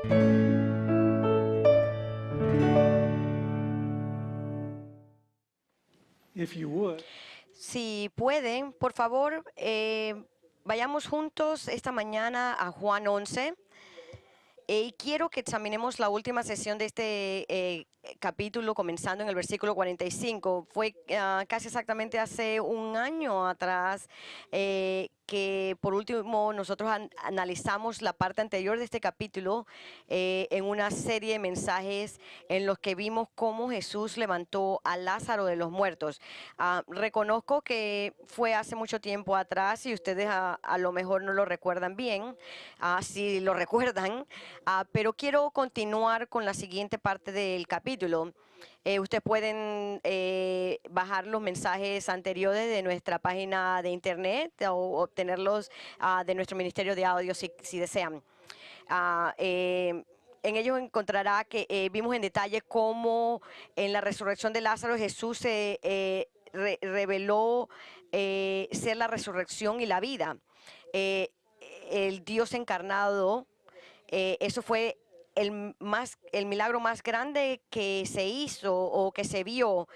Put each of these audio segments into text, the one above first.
If you would, Si pueden, por favor, vayamos juntos esta mañana a Juan 11. Y quiero que examinemos la última sesión de este capítulo, comenzando en el versículo 45. Fue casi exactamente hace un año atrás que por último nosotros analizamos la parte anterior de este capítulo en una serie de mensajes en los que vimos cómo Jesús levantó a Lázaro de los muertos. Reconozco que fue hace mucho tiempo atrás y ustedes a lo mejor no lo recuerdan bien, si lo recuerdan, pero quiero continuar con la siguiente parte del capítulo. Ustedes pueden bajar los mensajes anteriores de nuestra página de internet o obtenerlos de nuestro ministerio de audio si desean. En ellos encontrará que vimos en detalle cómo en la resurrección de Lázaro Jesús se reveló ser la resurrección y la vida. El Dios encarnado, eso fue el milagro más grande que se hizo o que se vio.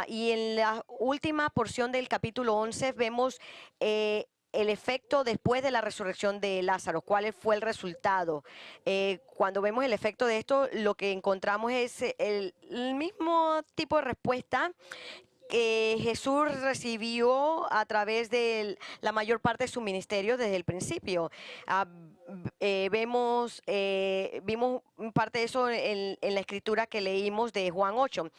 Y en la última porción del capítulo 11 vemos el efecto después de la resurrección de Lázaro, cuál fue el resultado. Cuando vemos el efecto de esto, lo que encontramos es el mismo tipo de respuesta que Jesús recibió a través de la mayor parte de su ministerio desde el principio. Vimos parte de eso en la escritura que leímos de Juan 8.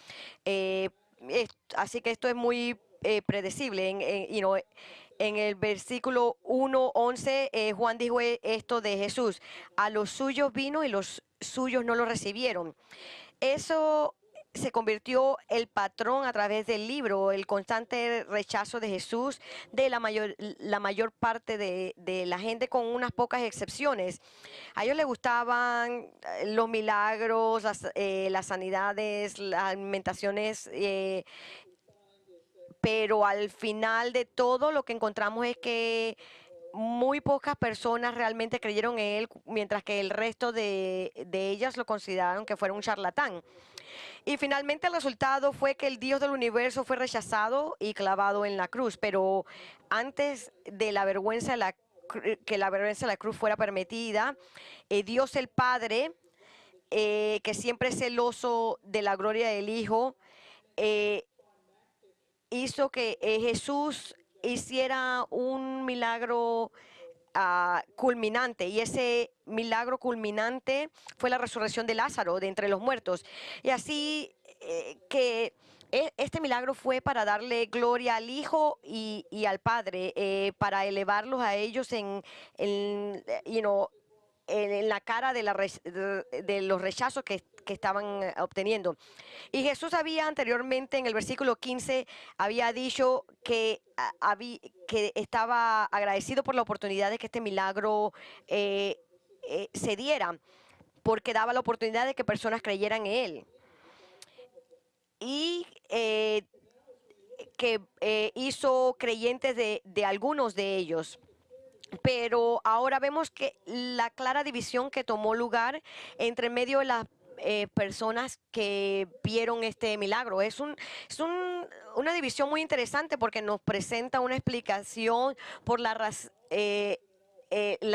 Así que esto es muy predecible. En el versículo 1:11, Juan dijo esto de Jesús: a los suyos vino y los suyos no lo recibieron. Eso se convirtió el patrón a través del libro, el constante rechazo de Jesús de la mayor parte de la gente, con unas pocas excepciones. A ellos les gustaban los milagros, las sanidades, las alimentaciones, pero al final de todo lo que encontramos es que muy pocas personas realmente creyeron en él, mientras que el resto de ellas lo consideraron que fuera un charlatán. Y finalmente el resultado fue que el Dios del universo fue rechazado y clavado en la cruz. Pero antes de la vergüenza que la vergüenza de la cruz fuera permitida, Dios el Padre, que siempre es celoso de la gloria del Hijo, hizo que Jesús hiciera un milagro culminante, y ese milagro culminante fue la resurrección de Lázaro de entre los muertos. Y así que este milagro fue para darle gloria al Hijo y al Padre, para elevarlos a ellos en la cara de los rechazos que estaban obteniendo. Y Jesús había anteriormente, en el versículo 15, había dicho que estaba agradecido por la oportunidad de que este milagro se diera, porque daba la oportunidad de que personas creyeran en él. Y que hizo creyentes de algunos de ellos. Pero ahora vemos que la clara división que tomó lugar entre medio de las personas que vieron este milagro es una división muy interesante, porque nos presenta una explicación por la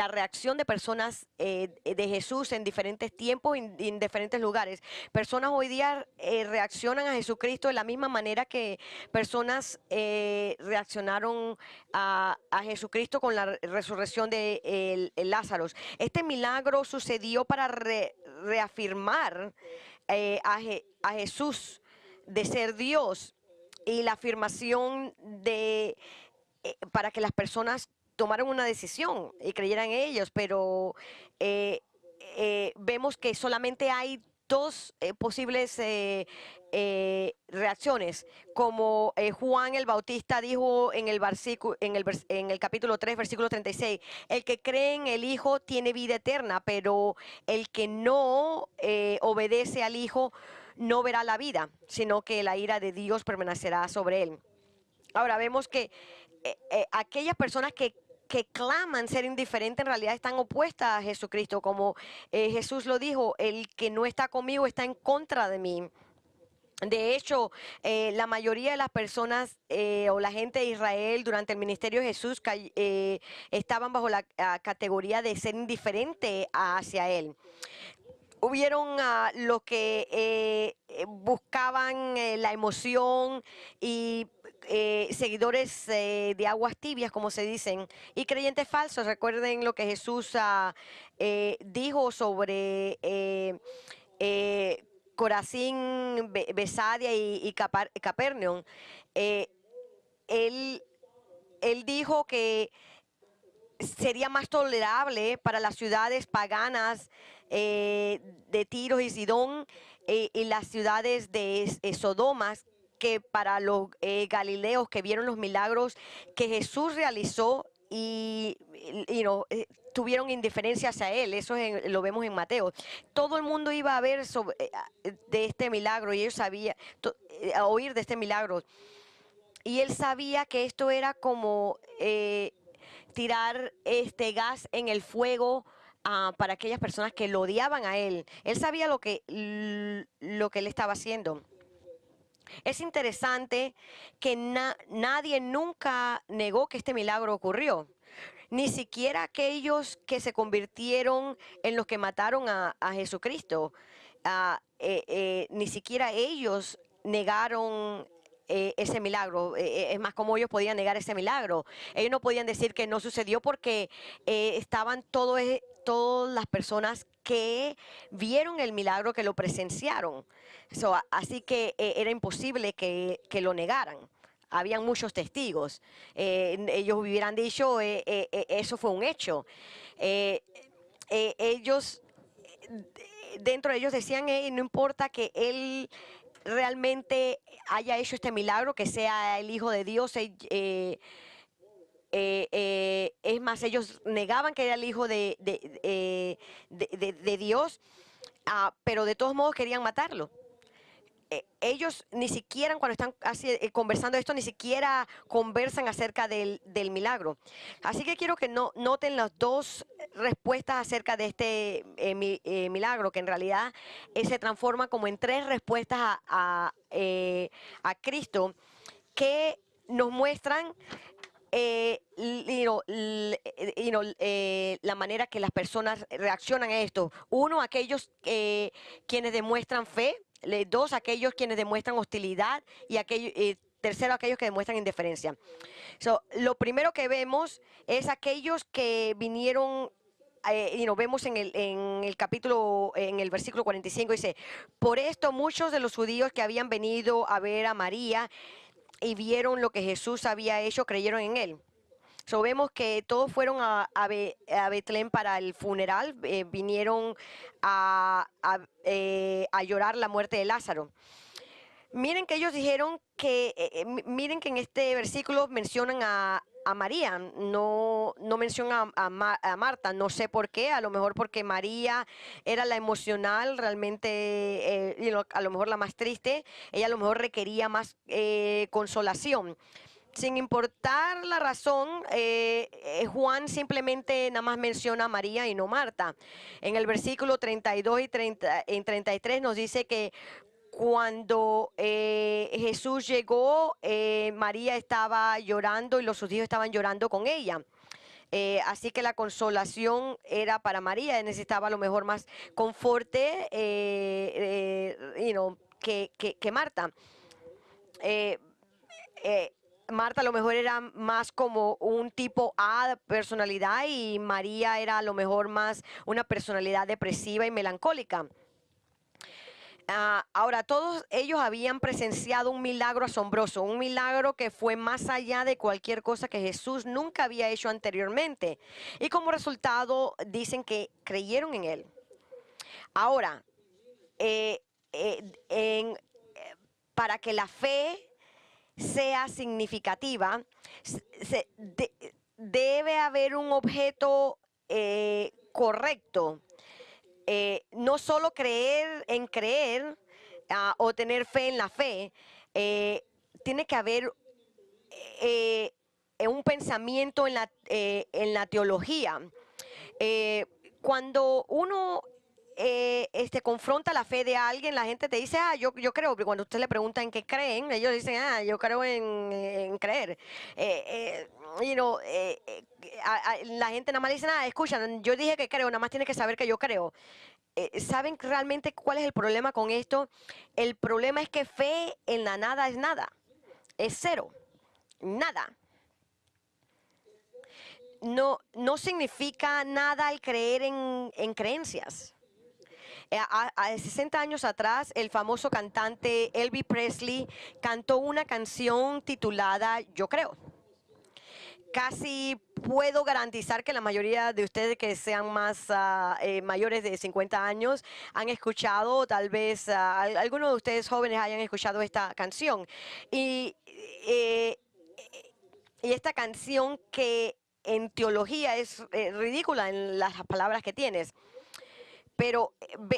reacción de personas de Jesús en diferentes tiempos y en diferentes lugares. Personas hoy día reaccionan a Jesucristo de la misma manera que personas reaccionaron a Jesucristo con la resurrección de Lázaro. Este milagro sucedió para reafirmar a Jesús de ser Dios, y la afirmación para que las personas tomaron una decisión y creyeran en ellos. Pero vemos que solamente hay dos posibles reacciones, como Juan el Bautista dijo en el capítulo 3, versículo 36: el que cree en el Hijo tiene vida eterna, pero el que no obedece al Hijo no verá la vida, sino que la ira de Dios permanecerá sobre él. Ahora vemos que aquellas personas que que claman ser indiferentes en realidad están opuestas a Jesucristo, como Jesús lo dijo, el que no está conmigo está en contra de mí. De hecho, la mayoría de las personas o la gente de Israel durante el ministerio de Jesús estaban bajo la categoría de ser indiferente hacia él. Hubieron los que buscaban la emoción y seguidores de aguas tibias, como se dicen, y creyentes falsos. Recuerden lo que Jesús dijo sobre Corazín, Besadia y Capernaum. Eh, él, él dijo que sería más tolerable para las ciudades paganas de Tiro y Sidón y las ciudades de Sodomas que para los galileos que vieron los milagros que Jesús realizó y tuvieron indiferencia hacia él. Eso lo vemos en Mateo. Todo el mundo iba a ver de este milagro y ellos sabían, a oír de este milagro. Y él sabía que esto era como tirar este gas en el fuego para aquellas personas que lo odiaban a él. Él sabía lo que él estaba haciendo. Es interesante que nadie nunca negó que este milagro ocurrió. Ni siquiera aquellos que se convirtieron en los que mataron a Jesucristo. Ni siquiera ellos negaron ese milagro. Es más, como ellos podían negar ese milagro. Ellos no podían decir que no sucedió porque estaban todas las personas que vieron el milagro, que lo presenciaron. Así que era imposible que lo negaran. Habían muchos testigos. Ellos hubieran dicho, eso fue un hecho. Ellos, dentro de ellos decían, no importa que él realmente haya hecho este milagro, que sea el Hijo de Dios. Es más, ellos negaban que era el Hijo de Dios, pero de todos modos querían matarlo. Ellos ni siquiera cuando están conversando esto, ni siquiera conversan acerca del milagro. Así que quiero que noten las dos respuestas acerca de este milagro, que en realidad se transforma como en tres respuestas a Cristo, que nos muestran la manera que las personas reaccionan a esto. Uno, aquellos quienes demuestran fe. Dos, aquellos quienes demuestran hostilidad. Y tercero, aquellos que demuestran indiferencia. Lo primero que vemos es aquellos que vinieron. Vemos en el capítulo, en el versículo 45, dice: por esto muchos de los judíos que habían venido a ver a María y vieron lo que Jesús había hecho, creyeron en él. Vemos que todos fueron a Betlén para el funeral, vinieron a llorar la muerte de Lázaro. Miren que ellos dijeron que, miren que en este versículo mencionan a María, no mencionan a Marta. No sé por qué, a lo mejor porque María era la emocional, realmente a lo mejor la más triste. Ella a lo mejor requería más consolación. Sin importar la razón, Juan simplemente nada más menciona a María y no Marta. En el versículo 32 y 33 nos dice que cuando Jesús llegó, María estaba llorando y los sus hijos estaban llorando con ella. Así que la consolación era para María. Necesitaba a lo mejor más conforte que Marta. Marta a lo mejor era más como un tipo A de personalidad y María era a lo mejor más una personalidad depresiva y melancólica. Ahora, todos ellos habían presenciado un milagro asombroso, un milagro que fue más allá de cualquier cosa que Jesús nunca había hecho anteriormente. Y como resultado dicen que creyeron en él. Ahora, para que la fe sea significativa, debe haber un objeto correcto. No solo creer en creer o tener fe en la fe, tiene que haber un pensamiento en la teología. Cuando uno confronta la fe de alguien, la gente te dice, yo creo, pero cuando usted le pregunta en qué creen, ellos dicen, yo creo en creer. La gente nada más dice, escucha, yo dije que creo, nada más tiene que saber que yo creo. ¿Saben realmente cuál es el problema con esto? El problema es que fe en la nada es nada, es cero, nada. No significa nada el creer en creencias. A 60 años atrás, el famoso cantante Elvis Presley cantó una canción titulada Yo creo. Casi puedo garantizar que la mayoría de ustedes que sean más mayores de 50 años han escuchado, tal vez algunos de ustedes jóvenes hayan escuchado esta canción. Y esta canción que en teología es ridícula en las palabras que tienes. Pero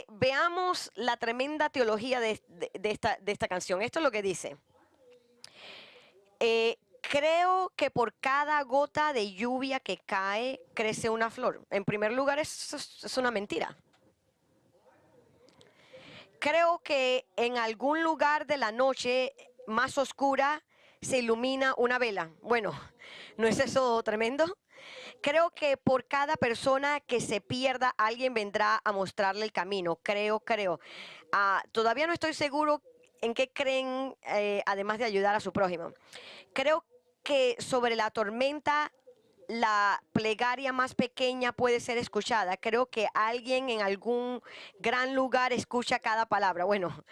veamos la tremenda teología de esta canción. Esto es lo que dice. Creo que por cada gota de lluvia que cae, crece una flor. En primer lugar, es una mentira. Creo que en algún lugar de la noche más oscura se ilumina una vela. Bueno, ¿no es eso tremendo? Creo que por cada persona que se pierda, alguien vendrá a mostrarle el camino. Creo. Todavía no estoy seguro en qué creen, además de ayudar a su prójimo. Creo que sobre la tormenta, la plegaria más pequeña puede ser escuchada. Creo que alguien en algún gran lugar escucha cada palabra. Bueno,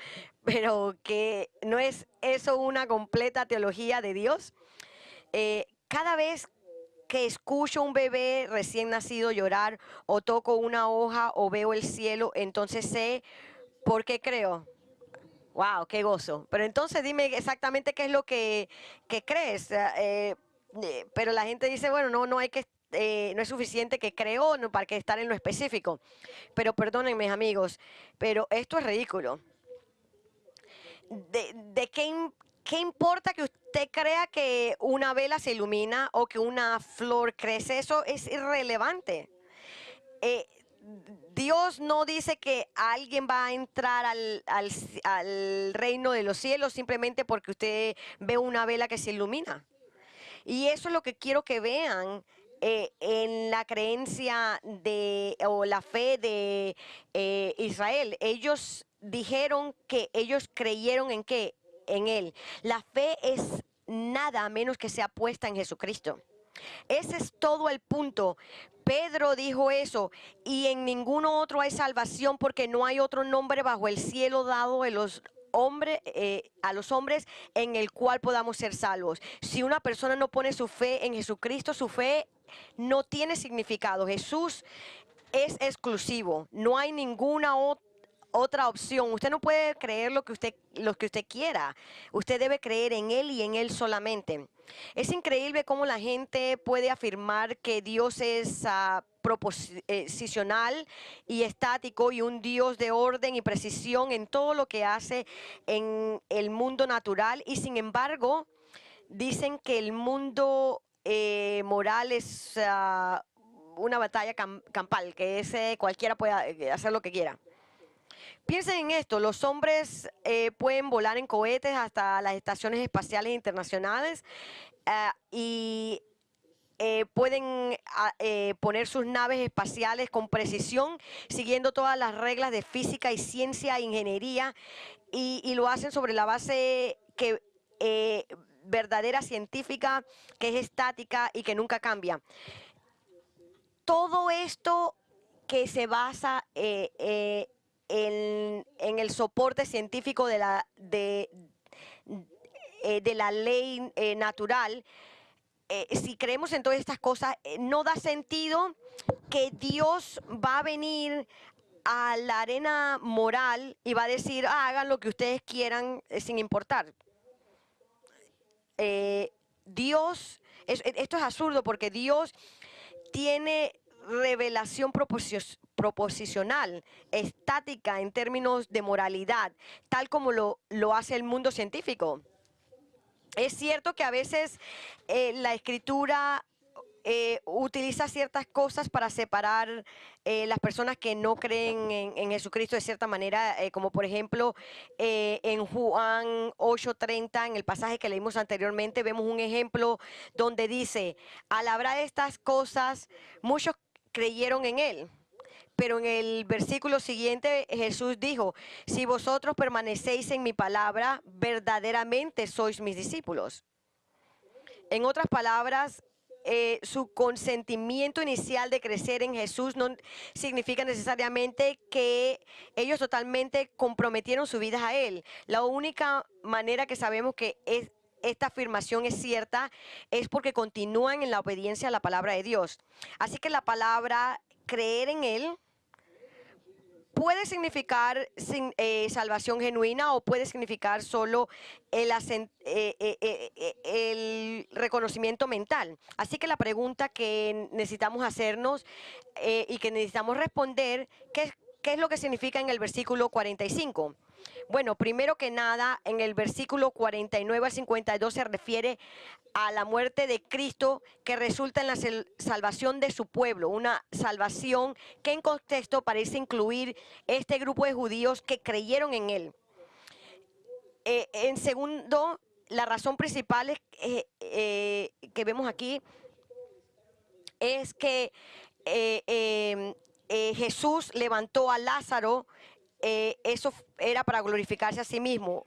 pero que no es eso una completa teología de Dios. Cada vez que escucho un bebé recién nacido llorar o toco una hoja o veo el cielo, entonces sé por qué creo. Wow, qué gozo. Pero entonces dime exactamente qué es lo que crees. Pero la gente dice, bueno, no hay que, no es suficiente que creo para que estar en lo específico. Pero perdónenme, amigos, pero esto es ridículo. ¿De qué importa que usted crea que una vela se ilumina o que una flor crece? Eso es irrelevante. Dios no dice que alguien va a entrar al reino de los cielos simplemente porque usted ve una vela que se ilumina. Y eso es lo que quiero que vean en la creencia o la fe de Israel. Ellos dijeron que ellos creyeron en qué, en Él. La fe es nada menos que sea puesta en Jesucristo. Ese es todo el punto. Pedro dijo eso, y en ninguno otro hay salvación porque no hay otro nombre bajo el cielo dado a los hombres en el cual podamos ser salvos. Si una persona no pone su fe en Jesucristo, su fe no tiene significado. Jesús es exclusivo, no hay ninguna otra opción. Usted no puede creer lo que usted quiera. Usted debe creer en Él y en Él solamente. Es increíble cómo la gente puede afirmar que Dios es proposicional y estático y un Dios de orden y precisión en todo lo que hace en el mundo natural, y sin embargo dicen que el mundo moral es una batalla campal, que cualquiera puede hacer lo que quiera. Piensen en esto, los hombres pueden volar en cohetes hasta las estaciones espaciales internacionales y pueden poner sus naves espaciales con precisión, siguiendo todas las reglas de física y ciencia e ingeniería, y lo hacen sobre la base verdadera científica, que es estática y que nunca cambia. Todo esto que se basa en el soporte científico de la ley natural, si creemos en todas estas cosas, no da sentido que Dios va a venir a la arena moral y va a decir, hagan lo que ustedes quieran sin importar. Esto es absurdo porque Dios tiene revelación proposicional, estática en términos de moralidad, tal como lo hace el mundo científico. Es cierto que a veces la escritura utiliza ciertas cosas para separar las personas que no creen en Jesucristo de cierta manera, como por ejemplo en Juan 8:30, en el pasaje que leímos anteriormente, vemos un ejemplo donde dice, al hablar estas cosas, muchos creyeron en él. Pero en el versículo siguiente Jesús dijo, si vosotros permanecéis en mi palabra, verdaderamente sois mis discípulos. En otras palabras, su consentimiento inicial de crecer en Jesús no significa necesariamente que ellos totalmente comprometieron su vida a Él. La única manera que sabemos que esta afirmación es cierta es porque continúan en la obediencia a la palabra de Dios. Así que la palabra creer en Él puede significar salvación genuina o puede significar solo el reconocimiento mental. Así que la pregunta que necesitamos hacernos y que necesitamos responder, ¿qué es lo que significa en el versículo 45? Bueno, primero que nada, en el versículo 49 al 52 se refiere a la muerte de Cristo que resulta en la salvación de su pueblo, una salvación que en contexto parece incluir este grupo de judíos que creyeron en él. En segundo, la razón principal que vemos aquí es que Jesús levantó a Lázaro, eso era para glorificarse a sí mismo.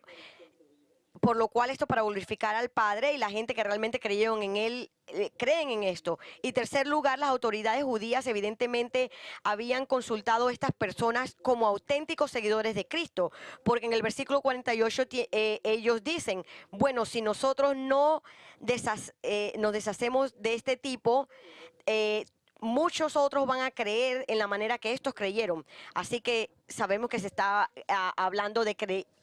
Por lo cual esto para glorificar al Padre y la gente que realmente creyeron en Él, creen en esto. Y tercer lugar, las autoridades judías evidentemente habían consultado a estas personas como auténticos seguidores de Cristo, porque en el versículo 48 ellos dicen, bueno, si nosotros no nos deshacemos de este tipo, muchos otros van a creer en la manera que estos creyeron. Así que sabemos que se está hablando de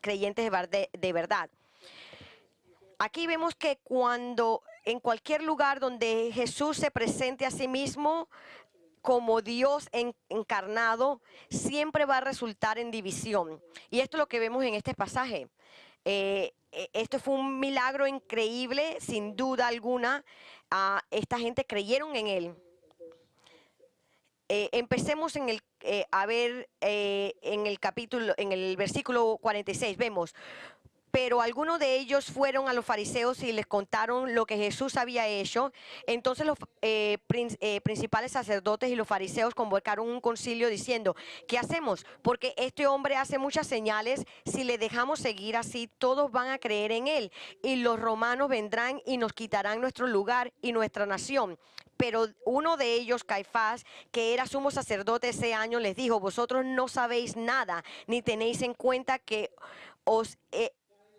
creyentes de verdad. Aquí vemos que cuando en cualquier lugar donde Jesús se presente a sí mismo como Dios encarnado, siempre va a resultar en división. Y esto es lo que vemos en este pasaje. Esto fue un milagro increíble, sin duda alguna. Esta gente creyeron en él. Empecemos en en el capítulo, en el versículo 46, vemos. Pero algunos de ellos fueron a los fariseos y les contaron lo que Jesús había hecho. Entonces los principales sacerdotes y los fariseos convocaron un concilio diciendo, ¿qué hacemos? Porque este hombre hace muchas señales. Si le dejamos seguir así, todos van a creer en él. Y los romanos vendrán y nos quitarán nuestro lugar y nuestra nación. Pero uno de ellos, Caifás, que era sumo sacerdote ese año, les dijo, vosotros no sabéis nada, ni tenéis en cuenta que os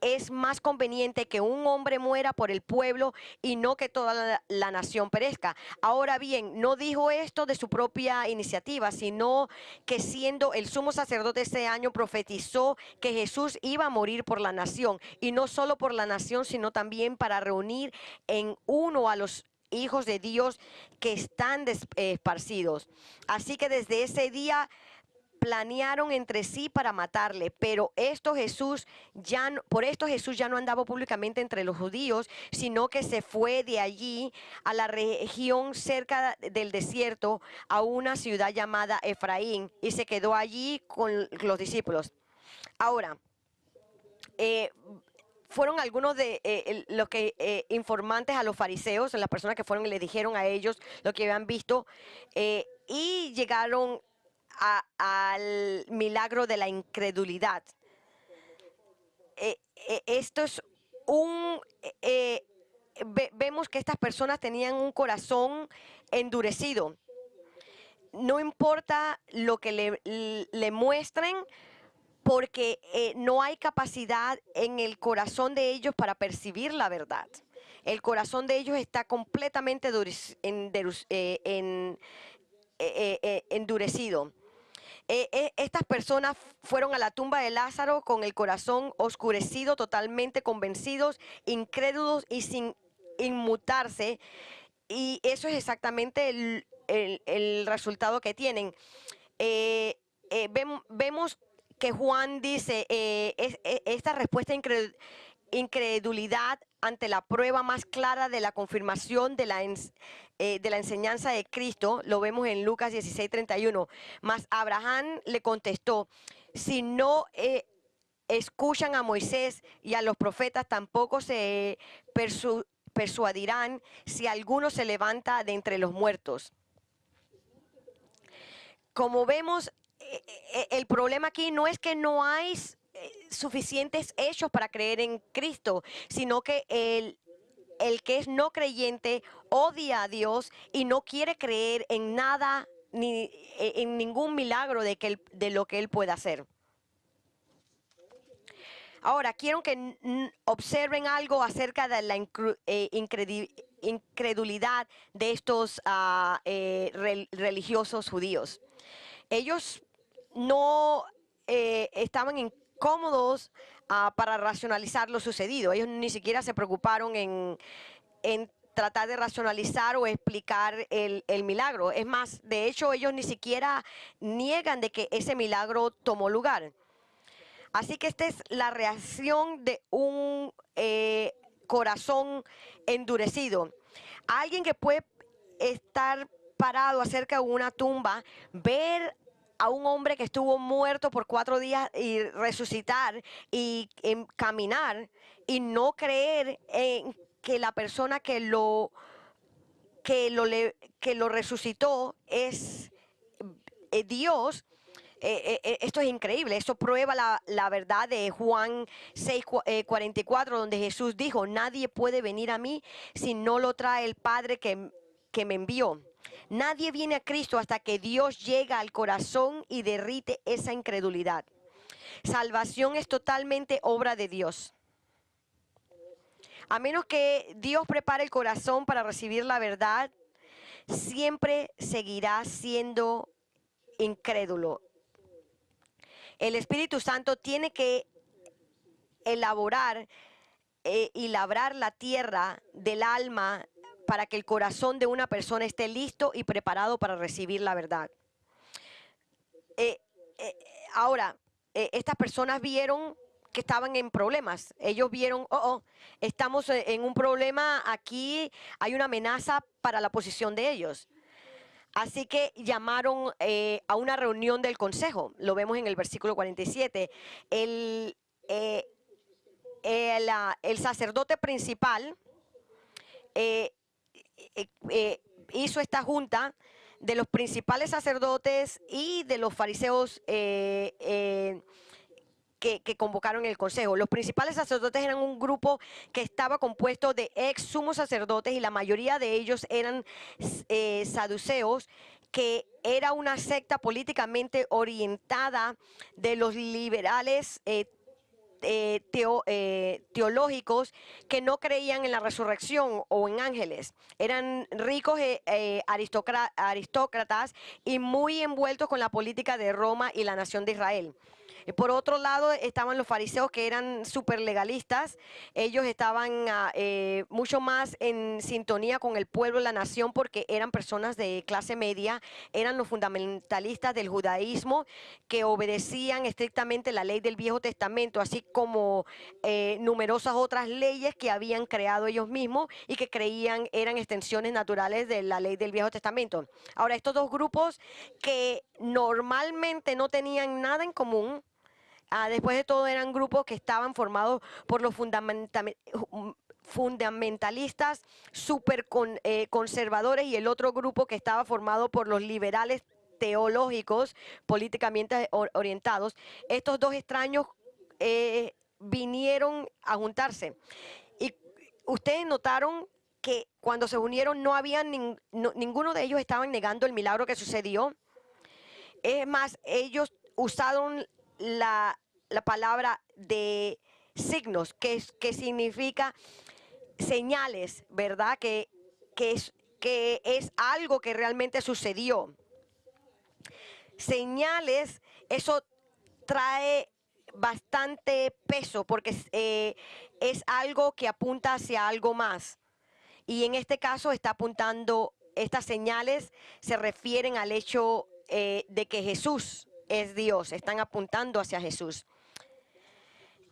es más conveniente que un hombre muera por el pueblo y no que toda la nación perezca. Ahora bien, no dijo esto de su propia iniciativa, sino que siendo el sumo sacerdote ese año profetizó que Jesús iba a morir por la nación, y no solo por la nación, sino también para reunir en uno a los hijos de Dios que están esparcidos. Así que desde ese día planearon entre sí para matarle, pero por esto Jesús ya no andaba públicamente entre los judíos, sino que se fue de allí a la región cerca del desierto, a una ciudad llamada Efraín, y se quedó allí con los discípulos. Ahora, fueron algunos de los que informantes a los fariseos, las personas que fueron y le dijeron a ellos lo que habían visto, y llegaron al milagro de la incredulidad. Esto es vemos que estas personas tenían un corazón endurecido. No importa lo que le muestren, porque no hay capacidad en el corazón de ellos para percibir la verdad. El corazón de ellos está completamente endurecido. Estas personas fueron a la tumba de Lázaro con el corazón oscurecido, totalmente convencidos, incrédulos y sin inmutarse. Y eso es exactamente el resultado que tienen. Vemos que Juan dice, esta respuesta incredulidad ante la prueba más clara de la confirmación de la enseñanza de Cristo. Lo vemos en Lucas 16:31. Mas Abraham le contestó: si no escuchan a Moisés y a los profetas, tampoco se persuadirán si alguno se levanta de entre los muertos. Como vemos, el problema aquí no es que no hay suficientes hechos para creer en Cristo, sino que el que es no creyente odia a Dios y no quiere creer en nada ni en ningún milagro de lo que Él pueda hacer. Ahora, quiero que observen algo acerca de la incredulidad de estos religiosos judíos. Ellos no estaban incómodos para racionalizar lo sucedido. Ellos ni siquiera se preocuparon en tratar de racionalizar o explicar el milagro. Es más, de hecho, ellos ni siquiera niegan de que ese milagro tomó lugar. Así que esta es la reacción de un corazón endurecido. Alguien que puede estar parado acerca de una tumba, ver a un hombre que estuvo muerto por 4 días y resucitar y caminar y no creer en que la persona que lo resucitó es Dios. Esto es increíble. Esto prueba la verdad de Juan 6:44, donde Jesús dijo: nadie puede venir a mí si no lo trae el Padre que me envió. Nadie viene a Cristo hasta que Dios llega al corazón y derrite esa incredulidad. Salvación es totalmente obra de Dios. A menos que Dios prepare el corazón para recibir la verdad, siempre seguirá siendo incrédulo. El Espíritu Santo tiene que elaborar y labrar la tierra del alma para que el corazón de una persona esté listo y preparado para recibir la verdad. Ahora, estas personas vieron que estaban en problemas. Ellos vieron: estamos en un problema, aquí hay una amenaza para la posición de ellos. Así que llamaron a una reunión del consejo. Lo vemos en el versículo 47. El sacerdote principal hizo esta junta de los principales sacerdotes y de los fariseos que convocaron el consejo. Los principales sacerdotes eran un grupo que estaba compuesto de ex sumos sacerdotes, y la mayoría de ellos eran saduceos, que era una secta políticamente orientada de los liberales teológicos que no creían en la resurrección o en ángeles. Eran ricos aristócratas y muy envueltos con la política de Roma y la nación de Israel. Por otro lado estaban los fariseos, que eran súper legalistas. Ellos estaban mucho más en sintonía con el pueblo y la nación, porque eran personas de clase media. Eran los fundamentalistas del judaísmo, que obedecían estrictamente la ley del Viejo Testamento, así como numerosas otras leyes que habían creado ellos mismos y que creían eran extensiones naturales de la ley del Viejo Testamento. Ahora, estos dos grupos, que normalmente no tenían nada en común, después de todo eran grupos que estaban formados por los fundamentalistas súper conservadores, y el otro grupo que estaba formado por los liberales teológicos políticamente orientados. Estos dos extraños vinieron a juntarse, y ustedes notaron que cuando se unieron no había ninguno de ellos estaban negando el milagro que sucedió. Es más, ellos usaron la palabra de signos, que significa señales, ¿verdad? Que es algo que realmente sucedió. Señales, eso trae bastante peso, porque es algo que apunta hacia algo más. Y en este caso está apuntando, estas señales se refieren al hecho de que Jesús es Dios, están apuntando hacia Jesús.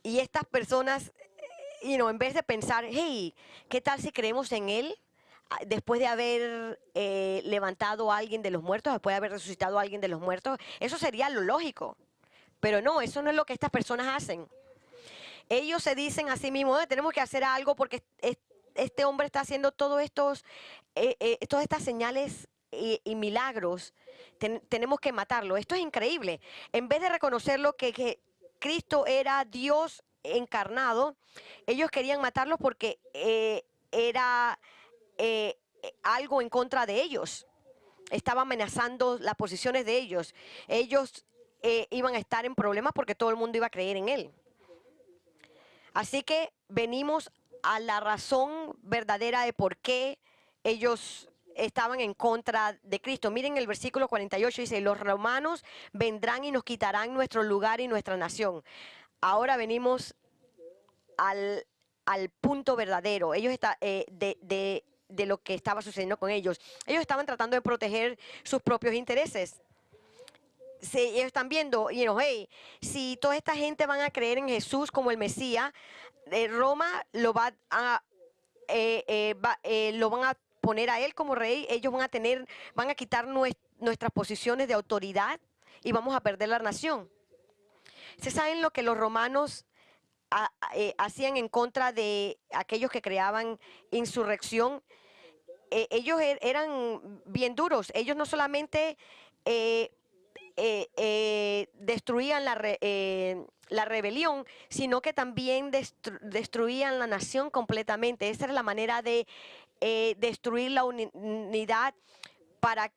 Y estas personas en vez de pensar, hey, ¿qué tal si creemos en Él? Después de haber levantado a alguien de los muertos, después de haber resucitado a alguien de los muertos, eso sería lo lógico. Pero no, eso no es lo que estas personas hacen. Ellos se dicen a sí mismos, tenemos que hacer algo porque este hombre está haciendo todas estas señales y milagros. Tenemos que matarlo. Esto es increíble. En vez de reconocer lo que Cristo era Dios encarnado, ellos querían matarlo porque era algo en contra de ellos. Estaba amenazando las posiciones de ellos. Ellos iban a estar en problemas porque todo el mundo iba a creer en él. Así que venimos a la razón verdadera de por qué ellos estaban en contra de Cristo. Miren el versículo 48, dice, los romanos vendrán y nos quitarán nuestro lugar y nuestra nación. Ahora venimos al punto verdadero. Ellos de lo que estaba sucediendo con ellos. Ellos estaban tratando de proteger sus propios intereses. Sí, ellos están viendo, hey, si toda esta gente van a creer en Jesús como el Mesías, Roma lo van a poner a él como rey. Ellos van a quitar nuestras posiciones de autoridad y vamos a perder la nación. ¿Se saben lo que los romanos hacían en contra de aquellos que creaban insurrección? Ellos eran bien duros. Ellos no solamente destruían la rebelión, sino que también destruían la nación completamente. Esa era la manera de destruir la unidad para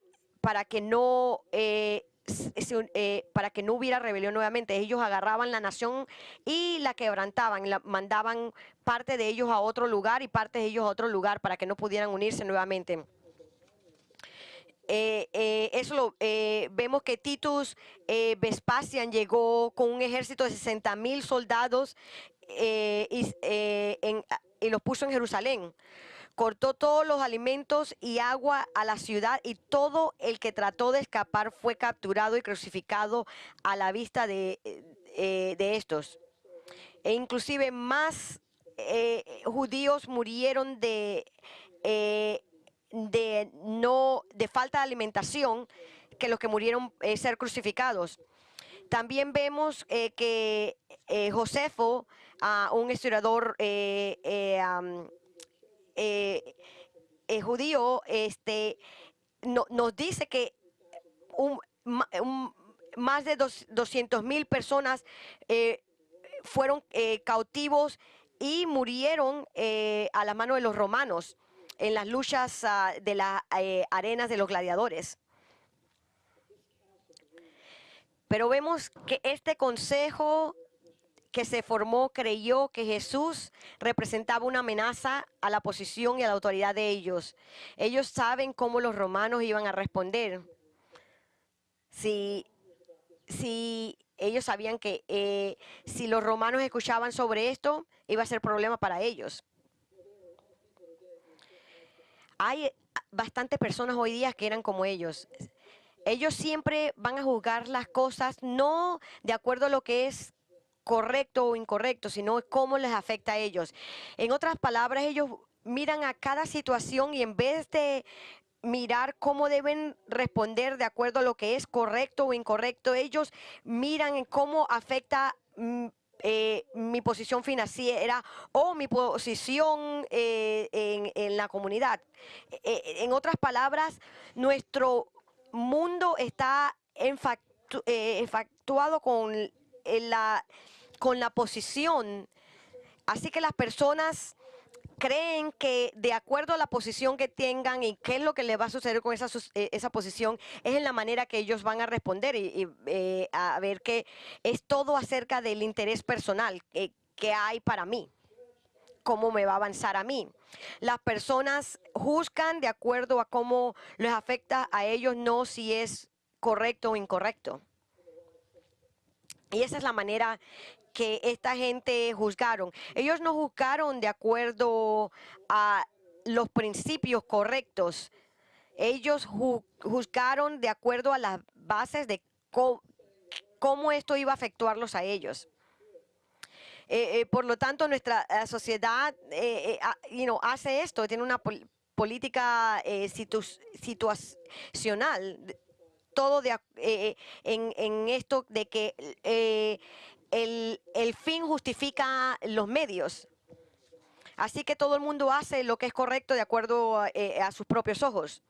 que no para que no hubiera rebelión nuevamente. Ellos agarraban la nación y la quebrantaban, mandaban parte de ellos a otro lugar y parte de ellos a otro lugar para que no pudieran unirse nuevamente. Vemos que Titus Vespasian llegó con un ejército de 60,000 soldados y los puso en Jerusalén. Cortó todos los alimentos y agua a la ciudad y todo el que trató de escapar fue capturado y crucificado a la vista de estos. E inclusive más judíos murieron de falta de alimentación que los que murieron ser crucificados. También vemos que Josefo, un historiador judío, nos dice que más de 200,000 personas fueron cautivos y murieron a la mano de los romanos en las luchas de las arenas de los gladiadores. Pero vemos que este consejo que se formó creyó que Jesús representaba una amenaza a la posición y a la autoridad de ellos. Ellos saben cómo los romanos iban a responder. Si ellos sabían que si los romanos escuchaban sobre esto, iba a ser problema para ellos. Hay bastantes personas hoy día que eran como ellos. Ellos siempre van a juzgar las cosas no de acuerdo a lo que es correcto o incorrecto, sino cómo les afecta a ellos. En otras palabras, ellos miran a cada situación y en vez de mirar cómo deben responder de acuerdo a lo que es correcto o incorrecto, ellos miran en cómo afecta mi posición financiera o mi posición en la comunidad. En otras palabras, nuestro mundo está enfatuado con la posición. Así que las personas creen que de acuerdo a la posición que tengan y qué es lo que les va a suceder con esa posición, es en la manera que ellos van a responder y a ver que es todo acerca del interés personal que hay para mí, cómo me va a avanzar a mí. Las personas juzgan de acuerdo a cómo les afecta a ellos, no si es correcto o incorrecto. Y esa es la manera que esta gente juzgaron. Ellos no juzgaron de acuerdo a los principios correctos. Ellos juzgaron de acuerdo a las bases de cómo esto iba a afectarlos a ellos. Por lo tanto, nuestra sociedad hace esto, tiene una política situacional, todo en esto de que el fin justifica los medios. Así que todo el mundo hace lo que es correcto de acuerdo a sus propios ojos.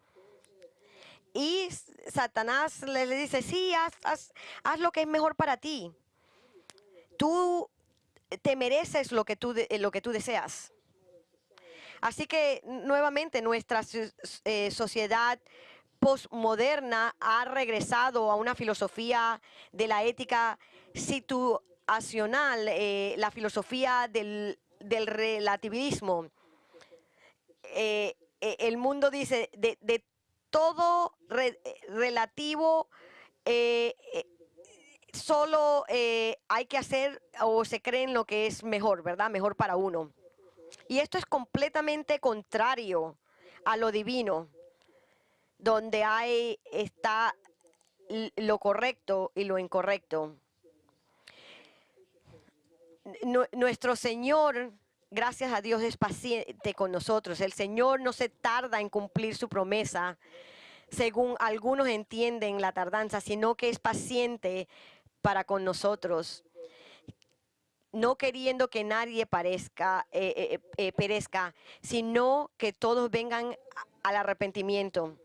Y Satanás le dice, sí, haz lo que es mejor para ti. Tú te mereces lo que tú deseas. Así que nuevamente nuestra sociedad postmoderna ha regresado a una filosofía de la ética situacional, la filosofía del relativismo. El mundo dice de todo relativo, solo hay que hacer o se cree en lo que es mejor, ¿verdad? Mejor para uno. Y esto es completamente contrario a lo divino, donde está lo correcto y lo incorrecto. Nuestro Señor, gracias a Dios, es paciente con nosotros. El Señor no se tarda en cumplir su promesa, según algunos entienden la tardanza, sino que es paciente para con nosotros, no queriendo que nadie perezca, sino que todos vengan al arrepentimiento.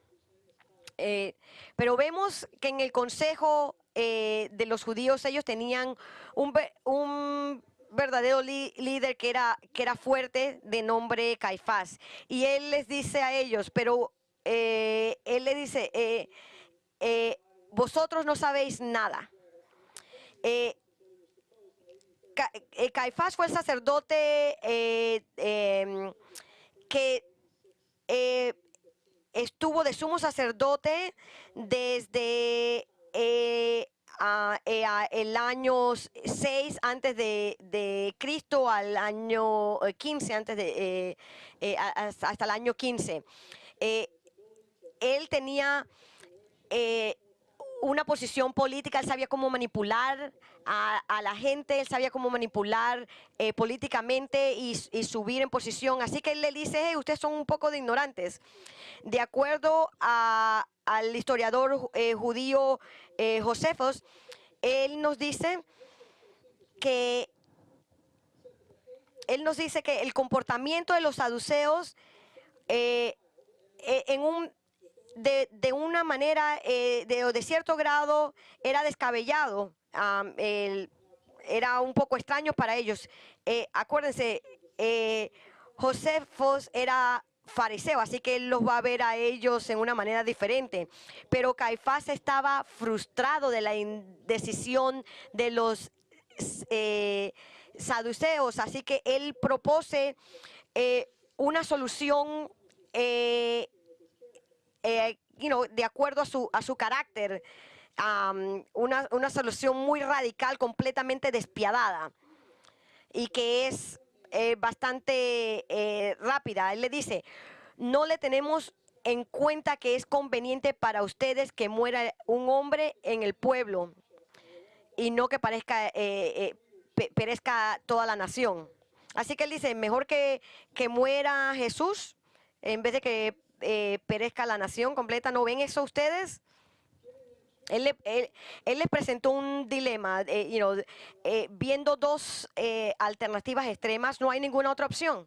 Pero vemos que en el consejo de los judíos ellos tenían un verdadero líder que era fuerte, de nombre Caifás. Y él les dice a ellos, pero él le dice, vosotros no sabéis nada. Caifás fue el sacerdote que estuvo de sumo sacerdote desde el año 6 antes de Cristo al año 15 hasta el año 15. Él tenía una posición política, él sabía cómo manipular a la gente, él sabía cómo manipular políticamente y subir en posición. Así que él le dice, hey, ustedes son un poco de ignorantes. De acuerdo al historiador judío Josefos, él nos dice que el comportamiento de los saduceos de una manera, de cierto grado, era descabellado. Era un poco extraño para ellos. Acuérdense, Josefos era fariseo, así que él los va a ver a ellos en una manera diferente. Pero Caifás estaba frustrado de la indecisión de los saduceos, así que él propone una solución de acuerdo a su carácter, una solución muy radical, completamente despiadada, y que es bastante rápida. Él le dice, no le tenemos en cuenta que es conveniente para ustedes que muera un hombre en el pueblo y no que perezca toda la nación. Así que él dice, mejor que muera Jesús en vez de que perezca la nación completa. ¿No ven eso ustedes? Él les presentó un dilema, viendo dos alternativas extremas, no hay ninguna otra opción.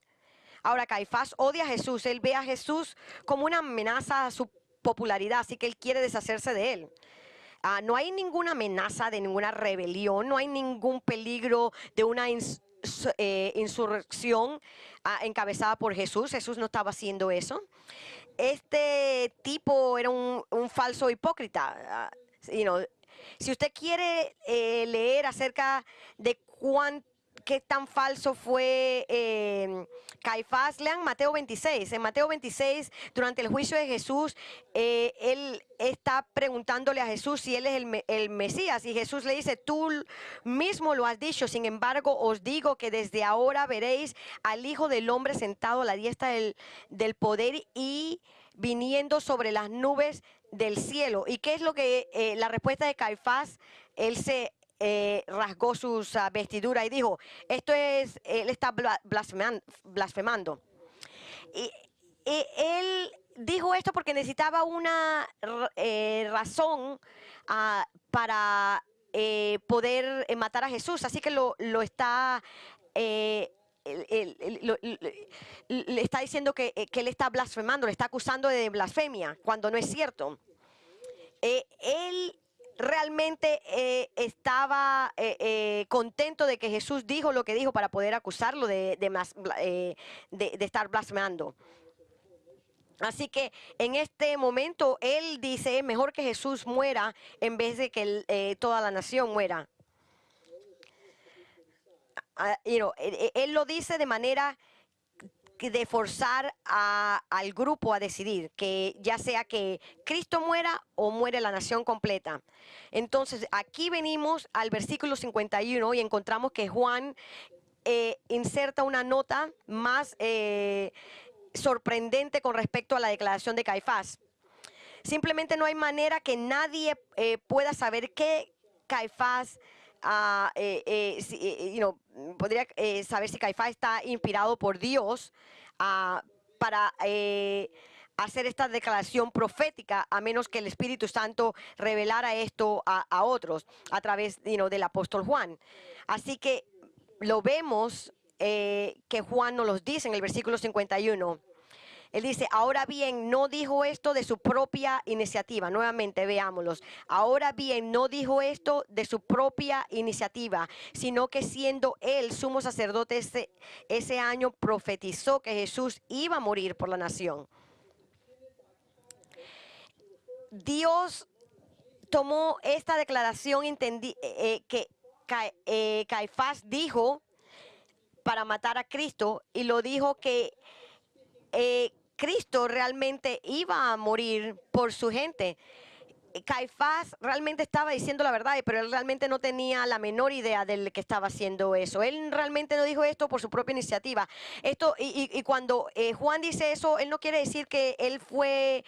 Ahora, Caifás odia a Jesús, él ve a Jesús como una amenaza a su popularidad, así que él quiere deshacerse de él. No hay ninguna amenaza de ninguna rebelión, no hay ningún peligro de una insurrección encabezada por Jesús. Jesús no estaba haciendo eso. Este tipo era un falso hipócrita. Si usted quiere leer acerca de qué tan falso fue Caifás, lean Mateo 26. En Mateo 26, durante el juicio de Jesús, él está preguntándole a Jesús si él es el Mesías, y Jesús le dice, tú mismo lo has dicho, sin embargo os digo que desde ahora veréis al Hijo del Hombre sentado a la diestra del poder y viniendo sobre las nubes del cielo. ¿Y qué es lo que la respuesta de Caifás? Él se rasgó sus vestiduras y dijo, él está blasfemando. Y, y él dijo esto porque necesitaba una razón para poder matar a Jesús, así que lo está... le está diciendo que él está blasfemando, le está acusando de blasfemia, cuando no es cierto. Él realmente estaba contento de que Jesús dijo lo que dijo para poder acusarlo de estar blasfemando. Así que en este momento él dice, mejor que Jesús muera en vez de que toda la nación muera. Él lo dice de manera de forzar al grupo a decidir, que ya sea que Cristo muera o muere la nación completa. Entonces aquí venimos al versículo 51 y encontramos que Juan inserta una nota más sorprendente con respecto a la declaración de Caifás. Simplemente no hay manera que nadie pueda saber qué Caifás podría saber si Caifás está inspirado por Dios para hacer esta declaración profética, a menos que el Espíritu Santo revelara esto a otros a través del apóstol Juan. Así que lo vemos que Juan nos los dice en el versículo 51. Él dice, ahora bien, no dijo esto de su propia iniciativa. Nuevamente, veámoslos. Ahora bien, no dijo esto de su propia iniciativa, sino que siendo él sumo sacerdote ese año, profetizó que Jesús iba a morir por la nación. Dios tomó esta declaración que Caifás dijo para matar a Cristo, y lo dijo que Cristo realmente iba a morir por su gente. Caifás realmente estaba diciendo la verdad, pero él realmente no tenía la menor idea del que estaba haciendo eso. Él realmente no dijo esto por su propia iniciativa. Y cuando Juan dice eso, él no quiere decir que él fue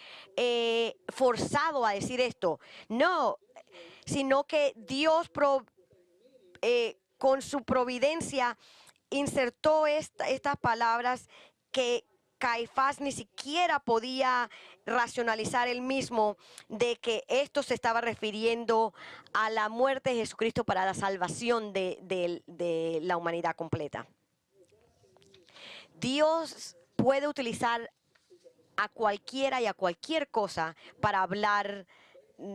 forzado a decir esto. No, sino que Dios con su providencia insertó estas palabras que Caifás ni siquiera podía racionalizar él mismo, de que esto se estaba refiriendo a la muerte de Jesucristo para la salvación de la humanidad completa. Dios puede utilizar a cualquiera y a cualquier cosa para hablar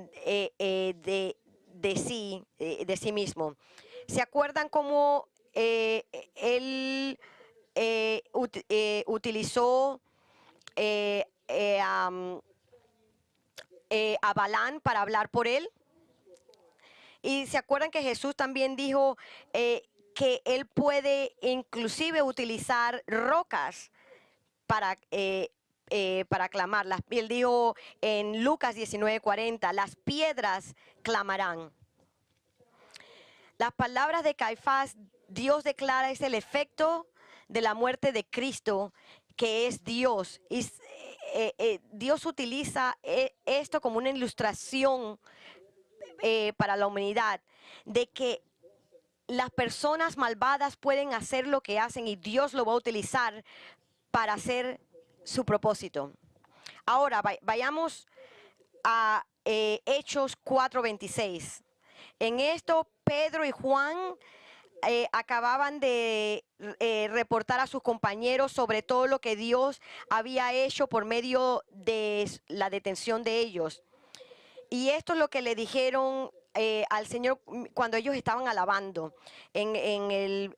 de sí mismo. ¿Se acuerdan cómo él utilizó a Balaam para hablar por él? Y se acuerdan que Jesús también dijo que él puede inclusive utilizar rocas para clamarlas. Él dijo en Lucas 19:40, las piedras clamarán. Las palabras de Caifás, Dios declara, es el efecto de la muerte de Cristo, que es Dios. Y Dios utiliza esto como una ilustración para la humanidad, de que las personas malvadas pueden hacer lo que hacen y Dios lo va a utilizar para hacer su propósito. Ahora vayamos a Hechos 4:26. En esto Pedro y Juan acababan de reportar a sus compañeros sobre todo lo que Dios había hecho por medio de la detención de ellos. Y esto es lo que le dijeron al Señor cuando ellos estaban alabando. En el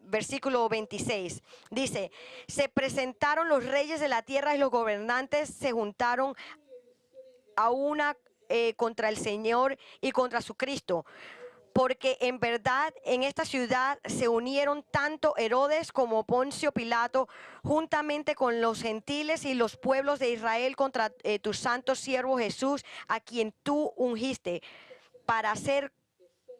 versículo 26 dice, se presentaron los reyes de la tierra y los gobernantes se juntaron a una contra el Señor y contra su Cristo. Porque en verdad en esta ciudad se unieron tanto Herodes como Poncio Pilato, juntamente con los gentiles y los pueblos de Israel, contra tu santo siervo Jesús, a quien tú ungiste, para hacer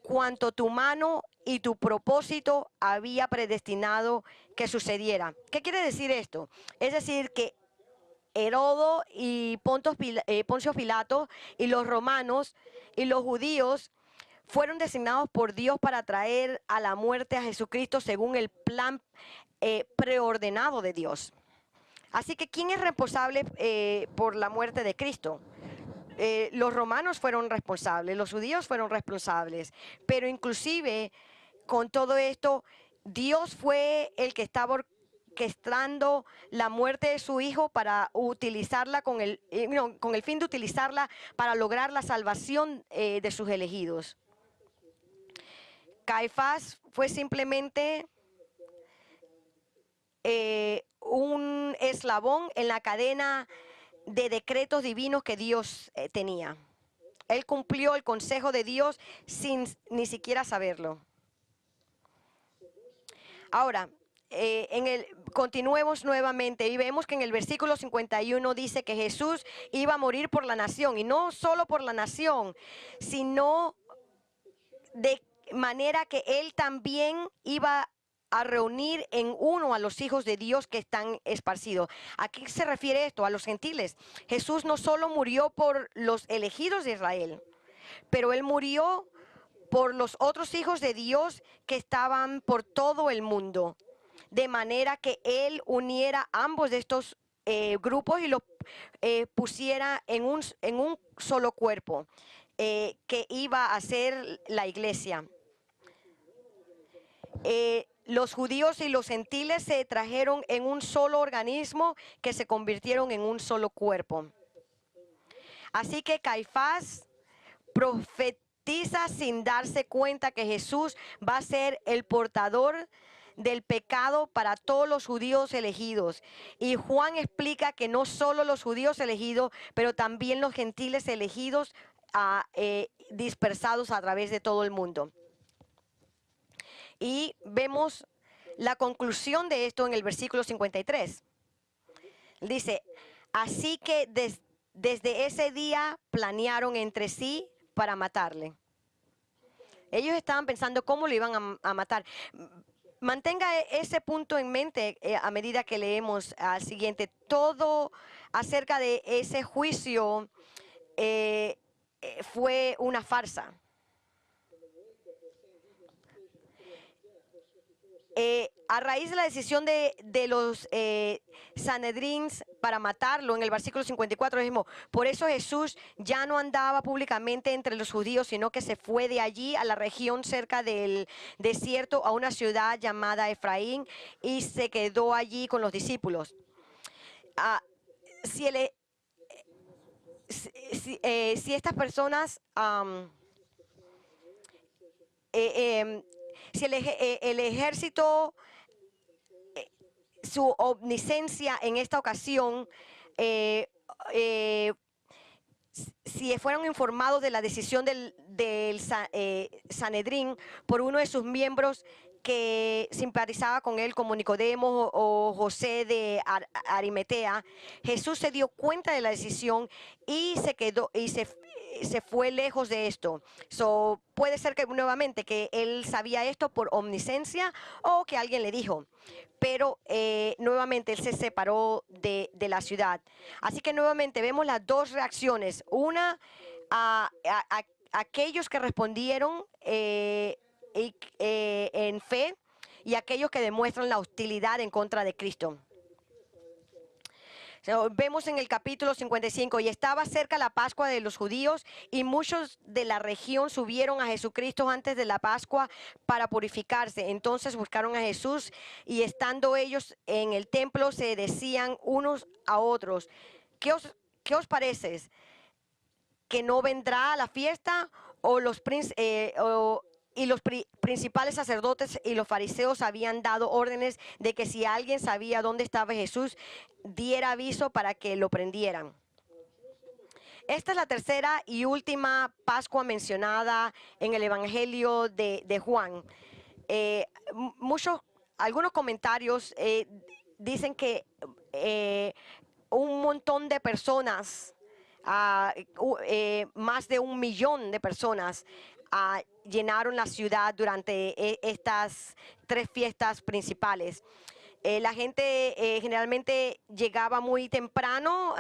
cuanto tu mano y tu propósito había predestinado que sucediera. ¿Qué quiere decir esto? Es decir, que Herodo y Poncio Pilato y los romanos y los judíos fueron designados por Dios para traer a la muerte a Jesucristo según el plan preordenado de Dios. Así que, ¿quién es responsable por la muerte de Cristo? Los romanos fueron responsables, los judíos fueron responsables, pero inclusive con todo esto, Dios fue el que estaba orquestando la muerte de su hijo para utilizarla con el fin de utilizarla para lograr la salvación de sus elegidos. Caifás fue simplemente un eslabón en la cadena de decretos divinos que Dios tenía. Él cumplió el consejo de Dios sin ni siquiera saberlo. Ahora, continuemos nuevamente y vemos que en el versículo 51 dice que Jesús iba a morir por la nación, y no solo por la nación, sino de manera que Él también iba a reunir en uno a los hijos de Dios que están esparcidos. ¿A qué se refiere esto? A los gentiles. Jesús no solo murió por los elegidos de Israel, pero Él murió por los otros hijos de Dios que estaban por todo el mundo, de manera que Él uniera ambos de estos grupos y los pusiera en un solo cuerpo, que iba a ser la iglesia. Los judíos y los gentiles se trajeron en un solo organismo que se convirtieron en un solo cuerpo. Así que Caifás profetiza sin darse cuenta que Jesús va a ser el portador del pecado para todos los judíos elegidos. Y Juan explica que no solo los judíos elegidos, pero también los gentiles elegidos dispersados a través de todo el mundo. Y vemos la conclusión de esto en el versículo 53. Dice, así que desde ese día planearon entre sí para matarle. Ellos estaban pensando cómo lo iban a matar. Mantenga ese punto en mente a medida que leemos al siguiente. Todo acerca de ese juicio fue una farsa. A raíz de la decisión de los Sanedrins para matarlo, en el versículo 54 dijimos, por eso Jesús ya no andaba públicamente entre los judíos, sino que se fue de allí a la región cerca del desierto, a una ciudad llamada Efraín, y se quedó allí con los discípulos. Si estas personas... si el ejército, su omnisciencia en esta ocasión, si fueron informados de la decisión del Sanedrín por uno de sus miembros que simpatizaba con él, como Nicodemo o José de Arimatea, Jesús se dio cuenta de la decisión y se quedó y se fue lejos de esto. Puede ser que nuevamente que él sabía esto por omnisciencia o que alguien le dijo, pero nuevamente él se separó de la ciudad. Así que nuevamente vemos las dos reacciones. Una, a aquellos que respondieron en fe, y aquellos que demuestran la hostilidad en contra de Cristo. Vemos en el capítulo 55, y estaba cerca la Pascua de los judíos, y muchos de la región subieron a Jesucristo antes de la Pascua para purificarse. Entonces buscaron a Jesús, y estando ellos en el templo se decían unos a otros, ¿qué os parece? ¿Que no vendrá a la fiesta? Y los principales sacerdotes y los fariseos habían dado órdenes de que si alguien sabía dónde estaba Jesús, diera aviso para que lo prendieran. Esta es la tercera y última Pascua mencionada en el Evangelio de Juan. Algunos comentarios dicen que un montón de personas, más de 1 millón de personas, llenaron la ciudad durante estas 3 fiestas principales. La gente generalmente llegaba muy temprano,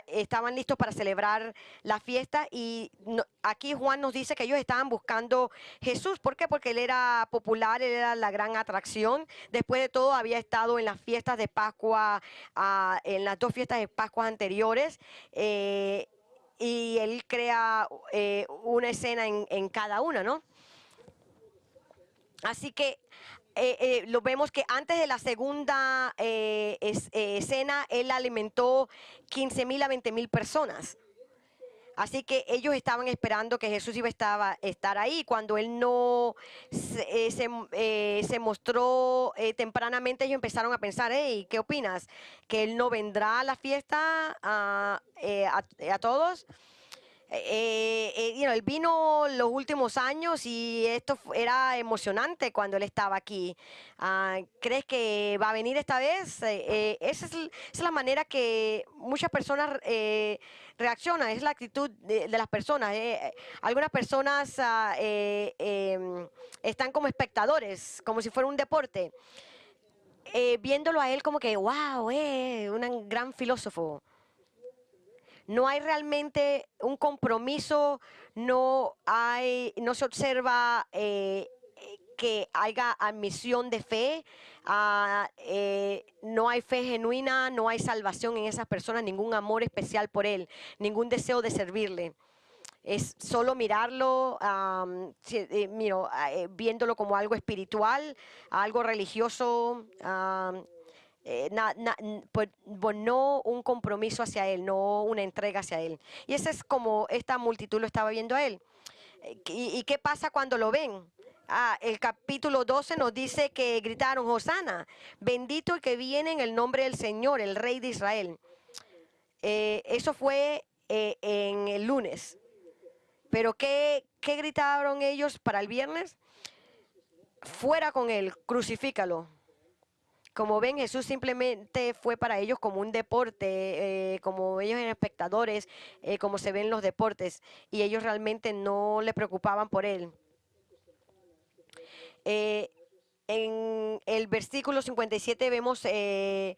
estaban listos para celebrar la fiesta y aquí Juan nos dice que ellos estaban buscando Jesús. ¿Por qué? Porque él era popular, él era la gran atracción. Después de todo había estado en las fiestas de Pascua, en las dos fiestas de Pascua anteriores. Y él crea una escena en cada una, ¿no? Así que lo vemos que antes de la segunda escena, él alimentó 15,000 a 20,000 personas. Así que ellos estaban esperando que Jesús iba a estar ahí. Cuando él no se mostró tempranamente, ellos empezaron a pensar, hey, ¿qué opinas? ¿Que él no vendrá a la fiesta a todos? Él vino los últimos años y esto era emocionante cuando él estaba aquí. ¿Crees que va a venir esta vez? Esa es la manera que muchas personas reaccionan, es la actitud de las personas. Algunas personas están como espectadores, como si fuera un deporte, viéndolo a él como que, wow, un gran filósofo. No hay realmente un compromiso, no se observa que haya admisión de fe, no hay fe genuina, no hay salvación en esas personas, ningún amor especial por él, ningún deseo de servirle. Es solo mirarlo, viéndolo como algo espiritual, algo religioso, pues no un compromiso hacia él, no una entrega hacia él. Y ese es como esta multitud lo estaba viendo a él. ¿Y qué pasa cuando lo ven? El capítulo 12 nos dice que gritaron, Hosana, bendito el que viene en el nombre del Señor, el Rey de Israel. Eso fue en el lunes. Pero ¿qué gritaron ellos para el viernes? Fuera con él, crucifícalo. Como ven, Jesús simplemente fue para ellos como un deporte, como ellos eran espectadores, como se ven los deportes, y ellos realmente no le preocupaban por él. En el versículo 57 vemos el,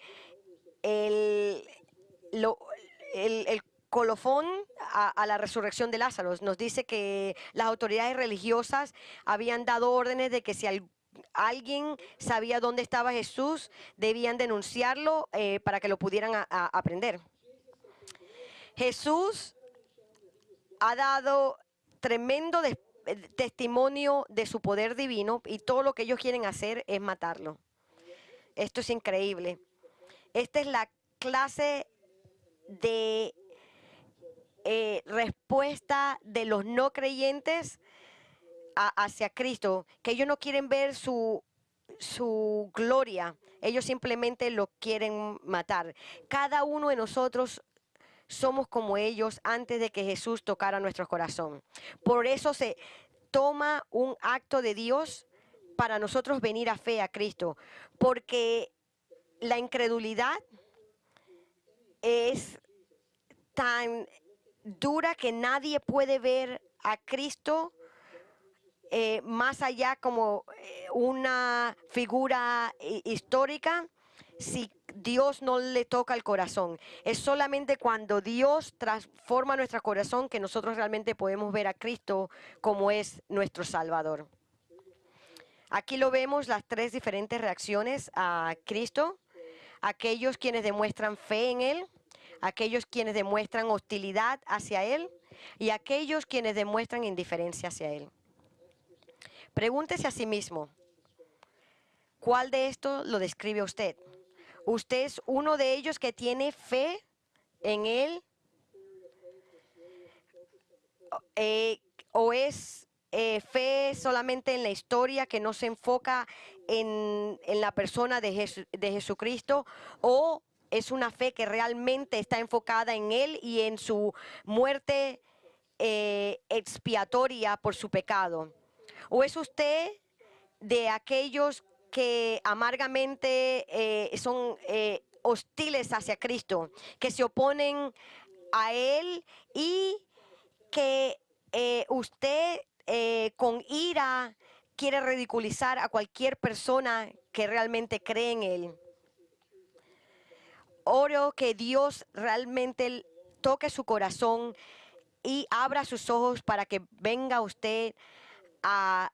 el colofón a la resurrección de Lázaro. Nos dice que las autoridades religiosas habían dado órdenes de que si alguien sabía dónde estaba Jesús, debían denunciarlo para que lo pudieran aprender. Jesús ha dado tremendo testimonio de su poder divino y todo lo que ellos quieren hacer es matarlo. Esto es increíble. Esta es la clase de respuesta de los no creyentes hacia Cristo, que ellos no quieren ver su gloria, ellos simplemente lo quieren matar. Cada uno de nosotros somos como ellos antes de que Jesús tocara nuestro corazón. Por eso se toma un acto de Dios para nosotros venir a fe a Cristo, porque la incredulidad es tan dura que nadie puede ver a Cristo más allá como una figura histórica si Dios no le toca el corazón. Es solamente cuando Dios transforma nuestro corazón que nosotros realmente podemos ver a Cristo como es nuestro Salvador. Aquí lo vemos, las tres diferentes reacciones a Cristo. Aquellos quienes demuestran fe en Él, aquellos quienes demuestran hostilidad hacia Él y aquellos quienes demuestran indiferencia hacia Él. Pregúntese a sí mismo, ¿cuál de estos lo describe usted? ¿Usted es uno de ellos que tiene fe en Él? ¿O es fe solamente en la historia que no se enfoca en la persona de Jesucristo? ¿O es una fe que realmente está enfocada en Él y en su muerte expiatoria por su pecado? ¿O es usted de aquellos que amargamente son hostiles hacia Cristo, que se oponen a Él y que usted con ira quiere ridiculizar a cualquier persona que realmente cree en Él? oro que Dios realmente toque su corazón y abra sus ojos para que venga usted a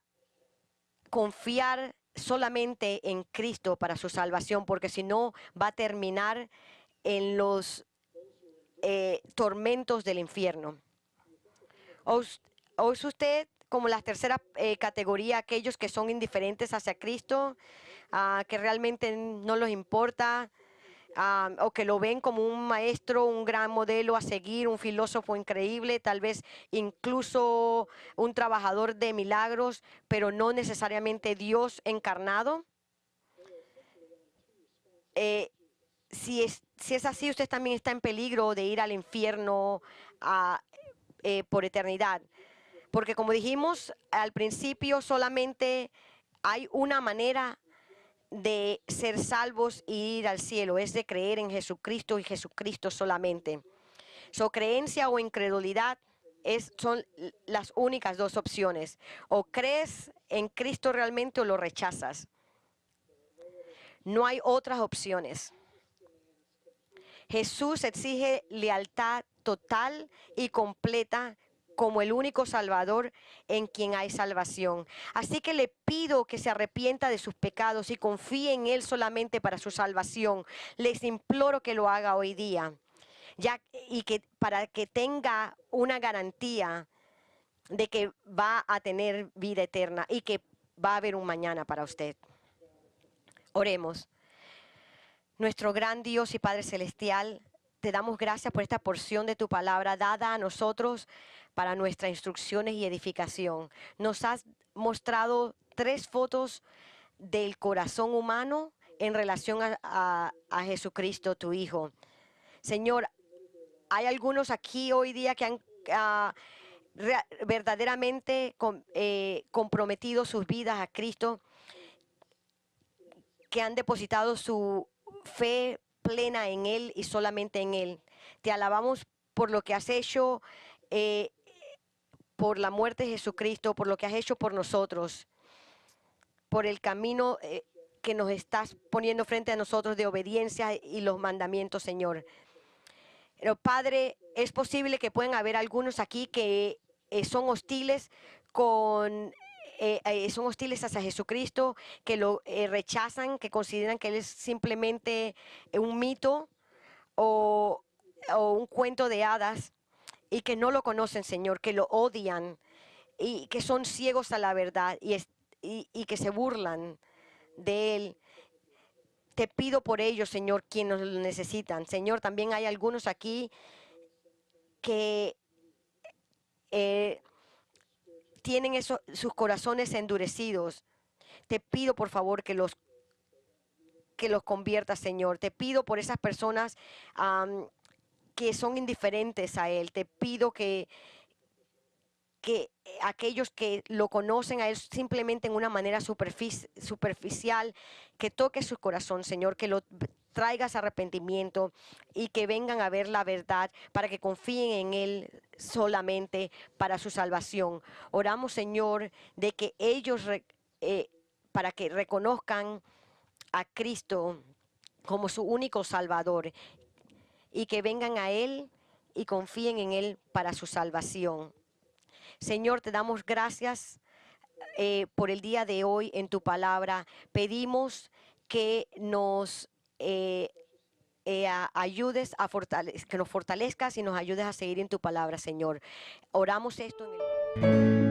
confiar solamente en Cristo para su salvación, porque si no va a terminar en los tormentos del infierno. ¿O es usted como la tercera categoría, aquellos que son indiferentes hacia Cristo, que realmente no les importa, o que lo ven como un maestro, un gran modelo a seguir, un filósofo increíble, tal vez incluso un trabajador de milagros, pero no necesariamente Dios encarnado? Eh, si es así, usted también está en peligro de ir al infierno por eternidad. Porque como dijimos al principio, solamente hay una manera de ser salvos y ir al cielo, es de creer en Jesucristo y Jesucristo solamente. Su creencia o incredulidad son las únicas dos opciones. O crees en Cristo realmente o lo rechazas. No hay otras opciones. Jesús exige lealtad total y completa como el único Salvador en quien hay salvación. Así que le pido que se arrepienta de sus pecados y confíe en Él solamente para su salvación. Les imploro que lo haga hoy día, y que para que tenga una garantía de que va a tener vida eterna y que va a haber un mañana para usted. Oremos. Nuestro gran Dios y Padre Celestial, te damos gracias por esta porción de tu palabra dada a nosotros para nuestras instrucciones y edificación. Nos has mostrado 3 fotos del corazón humano en relación a Jesucristo, tu Hijo. Señor, hay algunos aquí hoy día que han verdaderamente comprometido sus vidas a Cristo, que han depositado su fe plena en Él y solamente en Él. Te alabamos por lo que has hecho, por la muerte de Jesucristo, por lo que has hecho por nosotros, por el camino que nos estás poniendo frente a nosotros de obediencia y los mandamientos, Señor. Pero Padre, es posible que puedan haber algunos aquí que son hostiles son hostiles hacia Jesucristo, que lo rechazan, que consideran que Él es simplemente un mito o un cuento de hadas, y que no lo conocen, Señor, que lo odian y que son ciegos a la verdad y que se burlan de Él. Te pido por ellos, Señor, quienes lo necesitan. Señor, también hay algunos aquí que tienen sus corazones endurecidos. Te pido, por favor, que los conviertas, Señor. Te pido por esas personas que son indiferentes a Él. Te pido que aquellos que lo conocen a Él simplemente en una manera superficial, que toque su corazón, Señor, que lo traigas arrepentimiento y que vengan a ver la verdad para que confíen en Él solamente para su salvación. Oramos, Señor, de que ellos, para que reconozcan a Cristo como su único Salvador y que vengan a Él y confíen en Él para su salvación. Señor, te damos gracias por el día de hoy en tu palabra. Pedimos que nos ayudes que nos fortalezcas y nos ayudes a seguir en tu palabra, Señor. Oramos esto en el